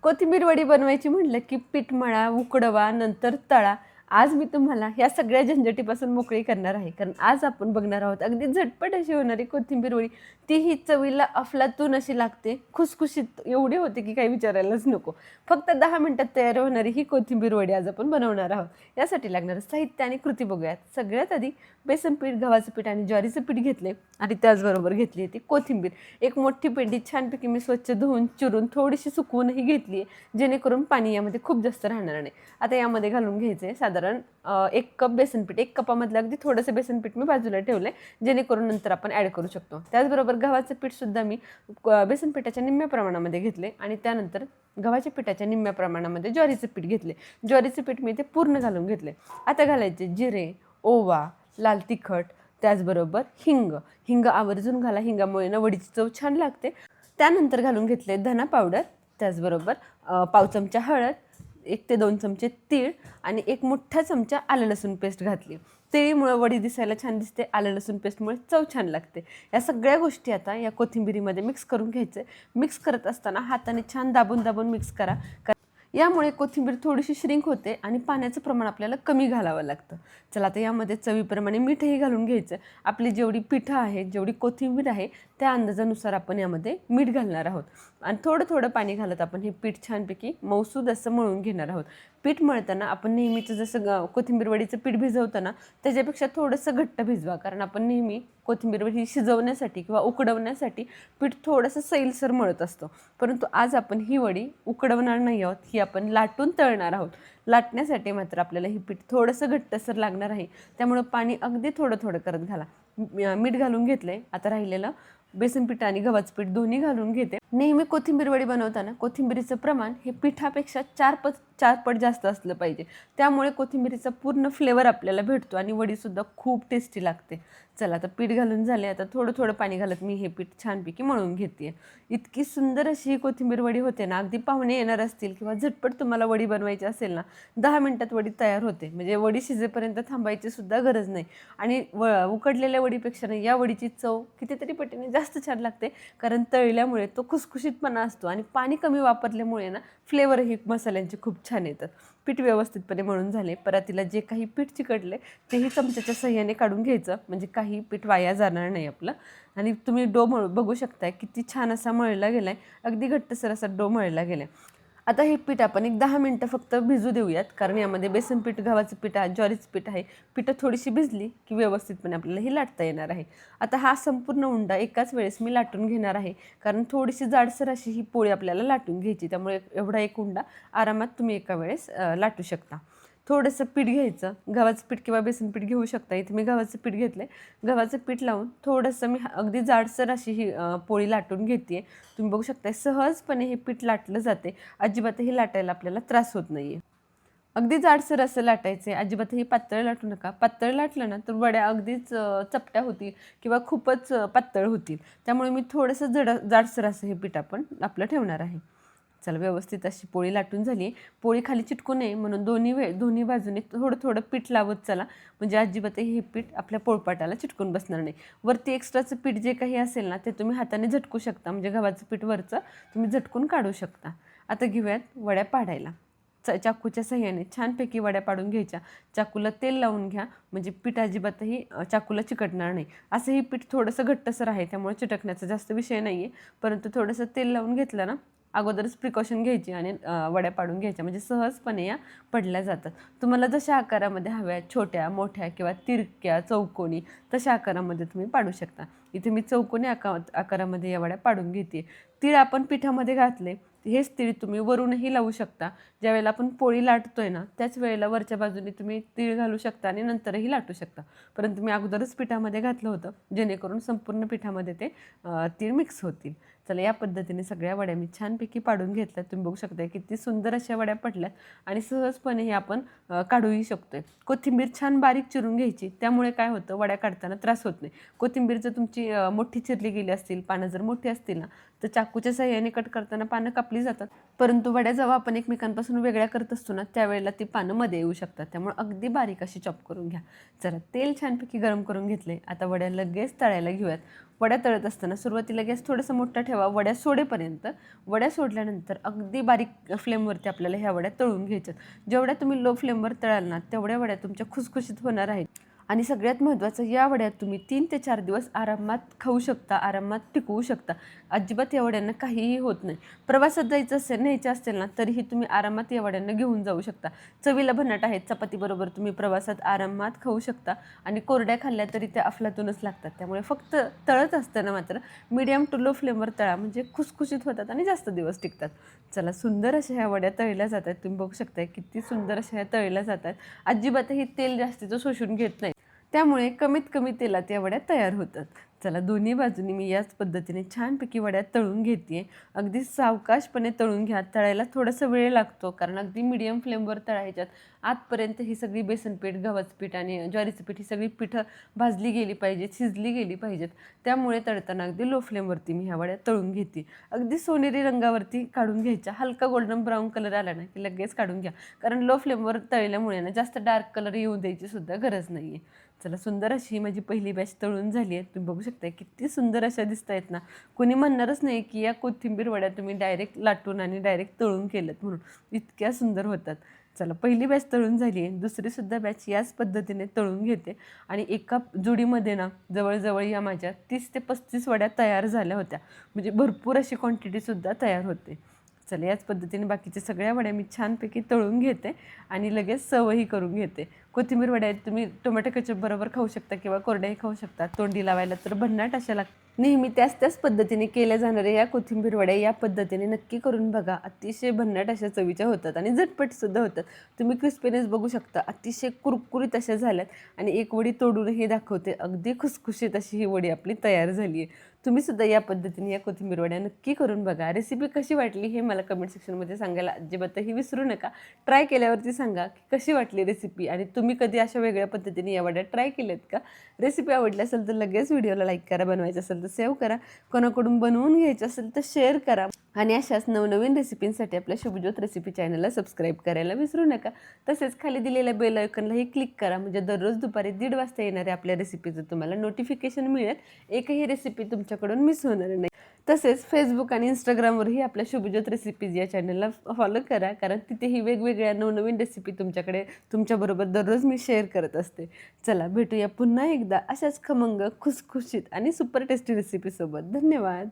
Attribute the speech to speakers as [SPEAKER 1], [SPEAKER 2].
[SPEAKER 1] कोथिंबीर वडी बनवायची म्हटलं की पीठ मळा, उकडवा, नंतर तळा. आज मी तुम्हाला ह्या सगळ्या झंझटीपासून मोकळी करणार आहे. कारण आज आपण बघणार आहोत अगदी झटपट अशी होणारी कोथिंबीर वडी. तीही चवीला अफलातून अशी लागते, खुसखुशीत एवढी होते की काही विचारायलाच नको. फक्त 10 मिनिटात तयार होणारी ही कोथिंबीर वडी आज आपण बनवणार आहोत. यासाठी लागणारं साहित्य आणि कृती बघूयात. सगळ्यात आधी बेसन पीठ, गव्हाचं पीठ आणि ज्वारीचं पीठ घेतले आणि त्याचबरोबर घेतली ती कोथिंबीर. एक मोठी पेंडी छानपैकी मी स्वच्छ धुवून चिरून थोडीशी सुकवूनही घेतली आहे, जेणेकरून पाणी यामध्ये खूप जास्त राहणार नाही. आता यामध्ये घालून घ्यायचं आहे साधारण 1 कप बेसन पीठ. 1 कपामधलं अगदी थोडंसं बेसन पीठ मी बाजूला ठेवलं आहे, जेणेकरून नंतर आपण ॲड करू शकतो. त्याचबरोबर गव्हाचं पीठसुद्धा मी बेसन पिठाच्या निम्म्या प्रमाणामध्ये घेतले आणि त्यानंतर गव्हाच्या पिठाच्या निम्म्या प्रमाणामध्ये ज्वारीचं पीठ घेतले. ज्वारीचं पीठ मी ते पूर्ण घालून घेतले. आता घालायचे जिरे, ओवा, लाल तिखट, त्याचबरोबर हिंग. हिंग आवर्जून घाला, हिंगामुळे ना वडीची चव छान लागते. त्यानंतर घालून घेतले धना पावडर, त्याचबरोबर पाव चमचा हळद, 1 ते 2 चमचे तीळ आणि 1 मोठा चमचा आलं लसूण पेस्ट घातली. तिळीमुळे वडी दिसायला छान दिसते, आलं लसूण पेस्टमुळे चव छान लागते. या सगळ्या गोष्टी आता या कोथिंबिरीमध्ये मिक्स करून घ्यायचे. मिक्स करत असताना हाताने छान दाबून दाबून मिक्स करा. यामुळे कोथिंबीर थोडीशी श्रिंक होते आणि पाण्याचं प्रमाण आपल्याला कमी घालावं लागतं. चला आता यामध्ये चवीप्रमाणे मीठही घालून घ्यायचं. आपली जेवढी पिठं आहे, जेवढी कोथिंबीर आहे, त्या अंदाजानुसार आपण यामध्ये मीठ घालणार आहोत आणि थोडं थोडं पाणी घालत आपण हे पीठ छानपैकी मौसूद असं मळून घेणार आहोत. पीठ मळताना आपण नेहमीचं जसं कोथिंबीर वडीचं पीठ भिजवताना त्याच्यापेक्षा थोडंसं घट्ट भिजवा, कारण आपण नेहमी कोथिंबीर वडी शिजवण्यासाठी किंवा उकडवण्यासाठी पीठ थोडंसं सैलसर मळत असतो. परंतु आज आपण ही वडी उकडवणार नाही आहोत, ही आपण लाटून तळणार आहोत. लाटण्यासाठी मात्र आपल्याला ही पीठ थोडंसं घट्टसर लागणार आहे, त्यामुळं पाणी अगदी थोडं थोडं करत घाला. मीठ घालून घेतलं आहे. आता राहिलेलं बेसन पीठ आणि गव्हाचं पीठ दोन्ही घालून घेते. नेहमी कोथिंबीर वडी बनवताना कोथिंबीरीचं प्रमाण हे पिठापेक्षा 4 पट जास्त असलं पाहिजे. त्यामुळे कोथिंबीरीचा पूर्ण फ्लेवर आपल्याला भेटतो आणि वडीसुद्धा खूप टेस्टी लागते. चला आता पीठ घालून झाले. आता थोडं थोडं पाणी घालत मी हे पीठ छानपैकी मळून घेते. इतकी सुंदर अशी ही कोथिंबीर वडी होते ना, अगदी पाहुणे येणार असतील किंवा झटपट तुम्हाला वडी बनवायची असेल ना, 10 मिनिटात वडी तयार होते. म्हणजे वडी शिजेपर्यंत थांबायची सुद्धा गरज नाही आणि उकडलेल्या वडीपेक्षा ना या वडीची चव कितीतरी पटीने जास्त छान लागते, कारण तळल्यामुळे तो खुसखुशीतपणा असतो आणि पाणी कमी वापरल्यामुळे ना फ्लेवरही मसाल्यांचे खूप छान येतात. पीठ व्यवस्थितपणे मळून झाले. परातीला जे काही पीठ चिकटले तेही चमच्याच्या सहाय्याने काढून घ्यायचं, म्हणजे काही पीठ वाया जाणार नाही आपलं. आणि तुम्ही डो बघू शकताय किती छान असा मळला गेला आहे, अगदी घट्टसर असा डो मळला गेला आहे. आता हे पीठ आपण एक 10 मिनटं फक्त भिजू देऊयात, कारण यामध्ये बेसन पीठ, गव्हाचं पीठ, ज्वारीचं पीठ आहे. पिठं थोडीशी भिजली की व्यवस्थितपणे आपल्याला ही लाटता येणार आहे. आता हा संपूर्ण उंडा एकाच वेळेस मी लाटून घेणार आहे, कारण थोडीशी जाडसर अशी ही पोळी आपल्याला लाटून घ्यायची. त्यामुळे एवढा एक उंडा आरामात तुम्ही एका वेळेस लाटू शकता. थोडंसं पीठ घ्यायचं, गव्हाचं पीठ किंवा बेसन पीठ घेऊ शकता. इथे मी गव्हाचं पीठ घेतलं आहे. गव्हाचं पीठ लावून थोडंसं मी अगदी जाडसर अशी ही पोळी लाटून घेते आहे. तुम्ही बघू शकता सहजपणे हे पीठ लाटलं जाते. अजिबातही लाटायला आपल्याला त्रास होत नाही आहे. अगदी जाडसर असं लाटायचं आहे, अजिबातही पातळ लाटू नका. पातळ लाटलं ना तर वड्या अगदीच चपट्या होतील किंवा खूपच पातळ होतील. त्यामुळे मी थोडंसं जाडसर असं हे पीठ आपण आपलं ठेवणार आहे. चला व्यवस्थित अशी पोळी लाटून झाली. पोळी खाली चिटकू नये म्हणून दोन्ही बाजूने थोडं थोडं पीठ लावत चला, म्हणजे अजिबातही हे पीठ आपल्या पोळपाटाला चिटकून बसणार नाही. वरती एक्स्ट्राचं पीठ जे काही असेल ना ते तुम्ही हाताने झटकू शकता, म्हणजे गव्हाचं पीठ वरचं तुम्ही झटकून काढू शकता. आता घेऊयात वड्या पाडायला. चाकूच्या सहाय्याने छानपैकी वड्या पाडून घ्यायच्या. चाकूला तेल लावून घ्या, म्हणजे पीठ अजिबातही चाकूला चिकटणार नाही. असं ही पीठ थोडंसं घट्टसर आहे, त्यामुळे चिटकण्याचा जास्त विषय नाही आहे. परंतु थोडंसं तेल लावून घेतलं ना, अगोदरच प्रिकॉशन घ्यायची आणि वड्या पाडून घ्यायच्या, म्हणजे सहजपणे या पडल्या जातात. तुम्हाला जशा आकारामध्ये हव्या, छोट्या, मोठ्या किंवा तिरक्या, चौकोनी, तशा आकारामध्ये तुम्ही पाडू शकता. इथे मी चौकोनी आकारामध्ये या वड्या पाडून घेते. तीळ आपण पिठामध्ये घातले, हेच तीळ तुम्ही वरूनही लावू शकता. ज्यावेळेला आपण पोळी लाटतोय ना त्याच वेळेला वरच्या बाजूने तुम्ही तीळ घालू शकता आणि नंतरही लाटू शकता. परंतु मी अगोदरच पिठामध्ये घातलं होतं, जेणेकरून संपूर्ण पिठामध्ये ते तीळ मिक्स होतील. चला या पद्धतीने सगळ्या वड्या मी छानपैकी पाडून घेतल्या. तुम्ही बघू शकता किती सुंदर अशा वड्या पडल्यात आणि सहजपणे हे आपण काढूही शकतोय. कोथिंबीर छान बारीक चिरून घ्यायची, त्यामुळे काय होतं वड्या काढताना त्रास होत नाही. कोथिंबीर जर तुमची मोठी चिरली गेली असतील, पानं जर मोठी असतील ना तर चाकूच्या साह्याने कट करताना पानं कापली जातात, परंतु वड्या जेव्हा आपण एकमेकांपासून वेगळ्या करत असतो ना, त्यावेळेला ती पानं मध्ये येऊ शकतात. त्यामुळे अगदी बारीक अशी चॉप करून घ्या. चला, तेल छानपैकी गरम करून घेतले. आता वड्या लगेच तळायला घेऊयात. वड्या तळत असताना सुरुवातीला गॅस थोडासा मोठा ठेवा, वड्या सोडेपर्यंत. वड्या सोडल्यानंतर अगदी बारीक फ्लेमवरती आपल्याला ह्या वड्या तळून घ्यायच्यात. जेवढ्या तुम्ही लो फ्लेमवर तळाल ना, तेवढ्या वड्या तुमच्या खुसखुशीत होणार आहेत. आणि सगळ्यात महत्त्वाचं, या वड्या तुम्ही 3 ते 4 दिवस आरामात खाऊ शकता, आरामात टिकवू शकता. अजिबात या वड्यांना काहीही होत नाही. प्रवासात जायचं असेल, न्यायचं असेल ना, तरीही तुम्ही आरामात या वड्यांना घेऊन जाऊ शकता. चवीला भन्नाट आहेत. चपातीबरोबर तुम्ही प्रवासात आरामात खाऊ शकता आणि कोरड्या खाल्ल्या तरी त्या अफलातूनच लागतात. त्यामुळे फक्त तळत असताना मात्र मीडियम टू लो फ्लेमवर तळा, म्हणजे खुसखुशीत होतात आणि जास्त दिवस टिकतात. चला, सुंदर अशा ह्या वड्या तळल्या जातात. तुम्ही बघू शकता किती सुंदर अशा ह्या तळल्या जातात. अजिबातही तेल जास्तीचं शोषून घेत नाही, त्यामुळे कमीत कमी तेलात या वड्या तयार होतात. चला, दोन्ही बाजूनी मी याच पद्धतीने छानपैकी वड्या तळून घेते. अगदी सावकाशपणे तळून घ्या. तळायला थोडासा वेळ लागतो, कारण अगदी मीडियम फ्लेमवर तळायच्यात. आतपर्यंत ही सगळी बेसन पीठ, गव्हाचं पीठ आणि ज्वारीचं पीठ ही सगळी पिठं भाजली गेली पाहिजेत, शिजली गेली पाहिजेत. त्यामुळे तळताना अगदी लो फ्लेमवरती मी ह्या वड्या तळून घेते. अगदी सोनेरी रंगावरती काढून घ्यायच्या. हलका गोल्डन ब्राऊन कलर आला ना की लगेच काढून घ्या, कारण लो फ्लेमवर तळल्यामुळे ना जास्त डार्क कलर येऊ द्यायची सुद्धा गरज नाही आहे. चला, सुंदर अशी माझी पहिली बॅच तळून झाली आहे. तुम्ही बघू शकता किती सुंदर अशा दिसत आहेत ना. कोणी म्हणणारच नाही की या कोथिंबीर वड्या तुम्ही डायरेक्ट लाटून आणि डायरेक्ट तळून केल्यात म्हणून. इतक्या सुंदर होतात. चला, पहिली बॅच तळून झाली आहे. दुसरीसुद्धा बॅच याच पद्धतीने तळून घेते. आणि एका जुडीमध्ये ना जवळजवळ या माझ्या 30 ते 35 वड्या तयार झाल्या होत्या, म्हणजे भरपूर अशी क्वांटिटीसुद्धा तयार होते. चला, याच पद्धतीने बाकीच्या सगळ्या वड्या मी छानपैकी तळून घेते आणि लगेच सर्वही करून घेते. कोथिंबीर वड्या तुम्ही टोमॅटो केचप बरोबर खाऊ शकता किंवा कोरड्याही खाऊ शकता. तोंडी लावायला तर भन्नाट अशा लागतात. नेहमी त्याच पद्धतीने केल्या जाणाऱ्या या कोथिंबीर वड्या या पद्धतीने नक्की करून बघा. अतिशय भन्नाट अशा चवीच्या होतात आणि झटपटसुद्धा होतात. तुम्ही क्रिस्पीनेस बघू शकता, अतिशय कुरकुरीत अशा झाल्यात. आणि एक वडी तोडूनही दाखवते. अगदी खुसखुशीत अशी ही वडी आपली तयार झाली आहे. तुम्हीसुद्धा या पद्धतीने या कोथिंबीर वड्या नक्की करून बघा. रेसिपी कशी वाटली हे मला कमेंट सेक्शनमध्ये सांगायला अजिबातही विसरू नका. ट्राय केल्यावरती सांगा की कशी वाटली रेसिपी, आणि तुम्ही कधी अशा वेगळ्या पद्धतीने या वड्या ट्राय केल्यात का? रेसिपी आवडली असेल तर लगेच व्हिडिओला लाईक करा, बनवायचं असेल तर सेव्ह करा, कोणाकडून बनवून घ्यायचं असेल तर शेअर करा. आणि अशाच नवनवीन रेसिपींसाठी आपल्या शुभज्योत रेसिपी चॅनलला सबस्क्राईब करायला विसरू नका. तसेच खाली दिलेल्या बेल आयकॉनलाही क्लिक करा, म्हणजे दररोज दुपारी 1:30 वाजता येणाऱ्या आपल्या रेसिपीचं तुम्हाला नोटिफिकेशन मिळेल. एकही रेसिपी तुमच्याकडून मिस होणार नाही. तसेच फेसबुक आणि इंस्टाग्रामवरही आपल्या शुभज्योत रेसिपीज या चॅनलला फॉलो करा, कारण तिथेही वेगवेगळ्या नवनवीन रेसिपी तुमच्याबरोबर दररोज मी शेअर करत असते. चला, भेटूया पुन्हा एकदा अशाच खमंग, खुसखुशीत आणि सुपर टेस्टी रेसिपीसोबत. धन्यवाद.